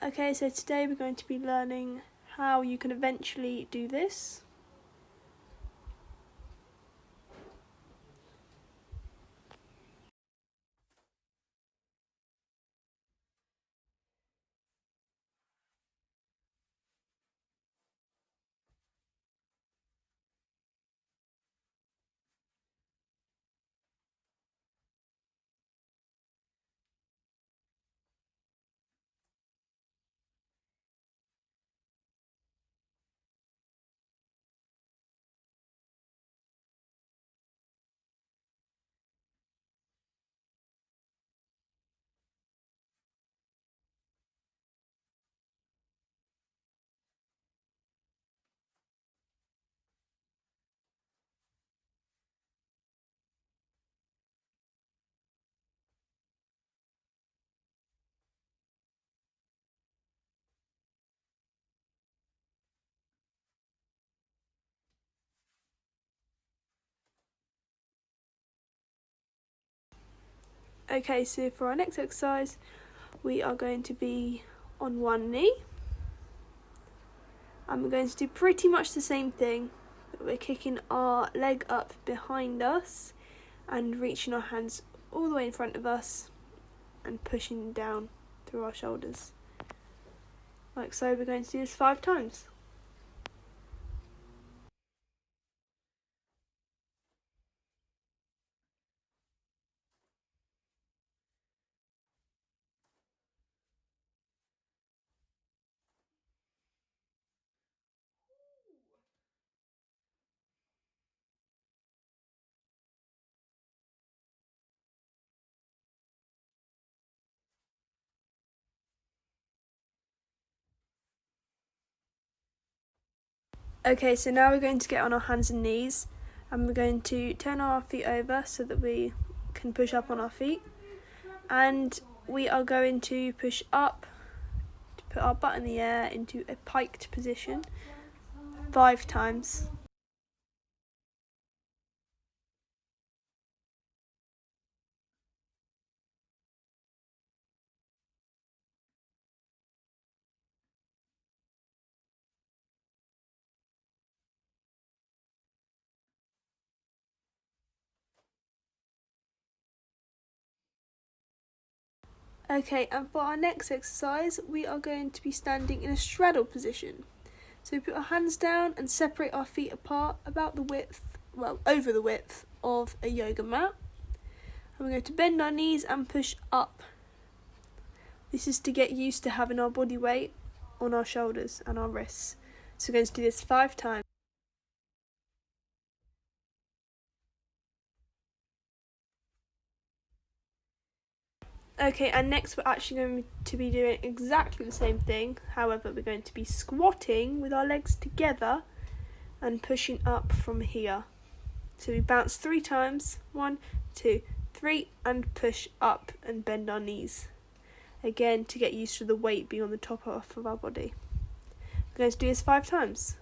Okay, so today we're going to be learning how you can eventually do this. Okay, so for our next exercise, we are going to be on one knee. And we're going to do pretty much the same thing, but we're kicking our leg up behind us and reaching our hands all the way in front of us and pushing down through our shoulders. Like so, we're going to do this 5 times. Okay, so now we're going to get on our hands and knees and we're going to turn our feet over so that we can push up on our feet, and we are going to push up to put our butt in the air into a piked position 5 times. Okay, and for our next exercise, we are going to be standing in a straddle position. So we put our hands down and separate our feet apart about the width, over the width of a yoga mat. And we're going to bend our knees and push up. This is to get used to having our body weight on our shoulders and our wrists. So we're going to do this 5 times. Okay, and next we're actually going to be doing exactly the same thing. However, we're going to be squatting with our legs together and pushing up from here. So we bounce 3 times. 1, 2, 3, and push up and bend our knees. Again, to get used to the weight being on the top half of our body. We're going to do this 5 times.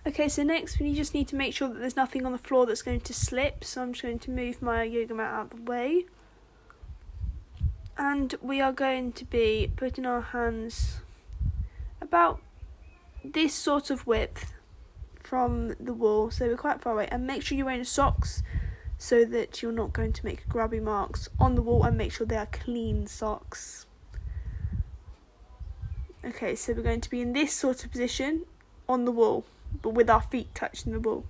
Okay, so next we just need to make sure that there's nothing on the floor that's going to slip. So I'm just going to move my yoga mat out of the way. And we are going to be putting our hands about this sort of width from the wall, so we're quite far away. And make sure you're wearing socks so that you're not going to make grubby marks on the wall, and make sure they are clean socks. Okay, so we're going to be in this sort of position on the wall, but with our feet touching the wall.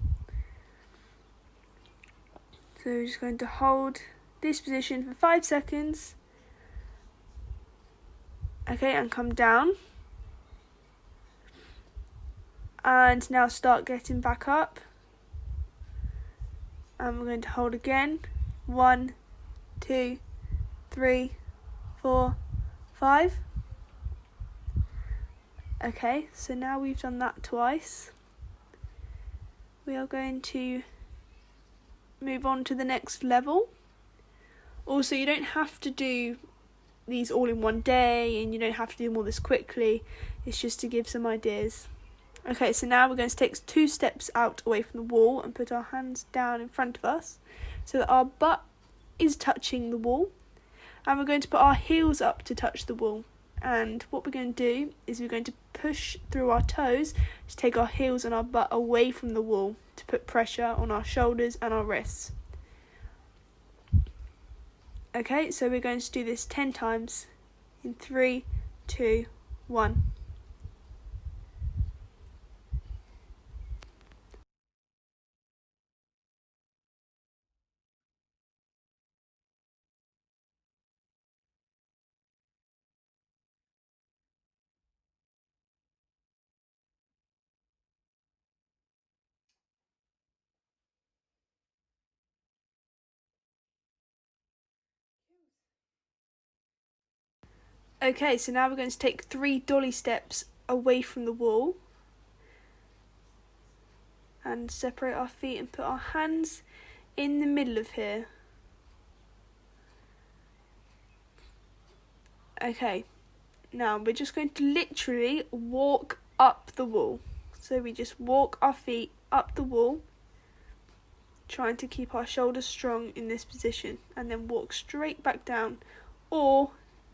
So we're just going to hold this position for 5 seconds. Okay, and come down. And now start getting back up. And we're going to hold again. 1, 2, 3, 4, 5. Okay, so now we've done that twice. we are going to move on to the next level. Also, you don't have to do these all in one day, and you don't have to do them all this quickly. It's just to give some ideas. Okay, so now we're going to take 2 steps out away from the wall and put our hands down in front of us so that our butt is touching the wall, and we're going to put our heels up to touch the wall. And what we're going to do is we're going to push through our toes to take our heels and our butt away from the wall to put pressure on our shoulders and our wrists. Okay, so we're going to do this 10 times in 3, 2, 1. Okay, so now we're going to take 3 dolly steps away from the wall and separate our feet and put our hands in the middle of here. Okay, now we're just going to literally walk up the wall. So we just walk our feet up the wall, trying to keep our shoulders strong in this position, and then walk straight back down, or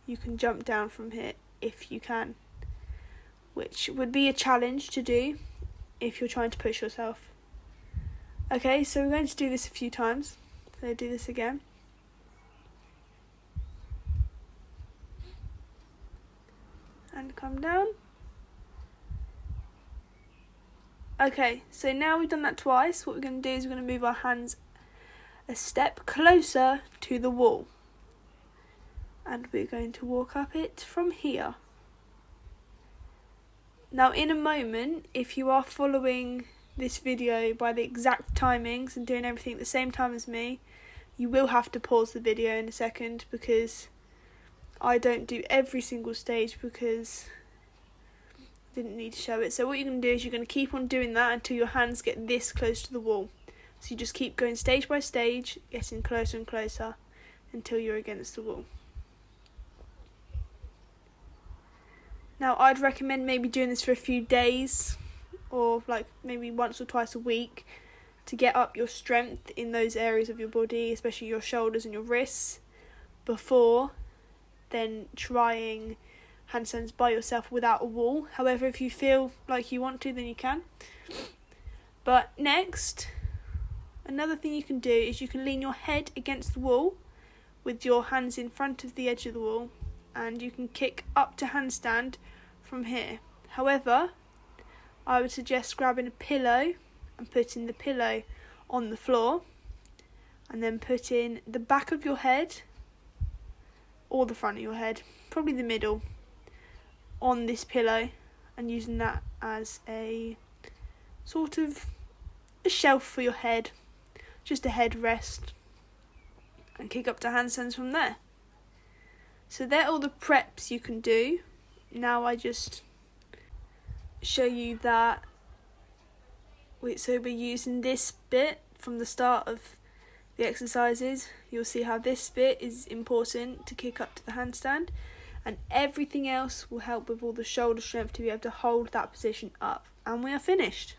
you can jump down from here if you can, which would be a challenge to do if you're trying to push yourself. Okay, so we're going to do this a few times. So do this again. And come down. Okay, so now we've done that twice, what we're going to do is we're going to move our hands a step closer to the wall. And we're going to walk up it from here. Now in a moment, if you are following this video by the exact timings and doing everything at the same time as me, you will have to pause the video in a second, because I don't do every single stage because I didn't need to show it. So what you're going to do is you're going to keep on doing that until your hands get this close to the wall. So you just keep going stage by stage, getting closer and closer until you're against the wall. Now I'd recommend maybe doing this for a few days, or like maybe once or twice a week, to get up your strength in those areas of your body, especially your shoulders and your wrists, before then trying handstands by yourself without a wall. However, if you feel like you want to, then you can. But next, another thing you can do is you can lean your head against the wall with your hands in front of the edge of the wall, and you can kick up to handstand from here. However, I would suggest grabbing a pillow and putting the pillow on the floor, and then putting the back of your head or the front of your head, probably the middle, on this pillow, and using that as a sort of a shelf for your head, just a head rest, and kick up to handstands from there. So they're all the preps you can do. Now I just show you that. So we're using this bit from the start of the exercises. You'll see how this bit is important to kick up to the handstand, and everything else will help with all the shoulder strength to be able to hold that position up. And we are finished.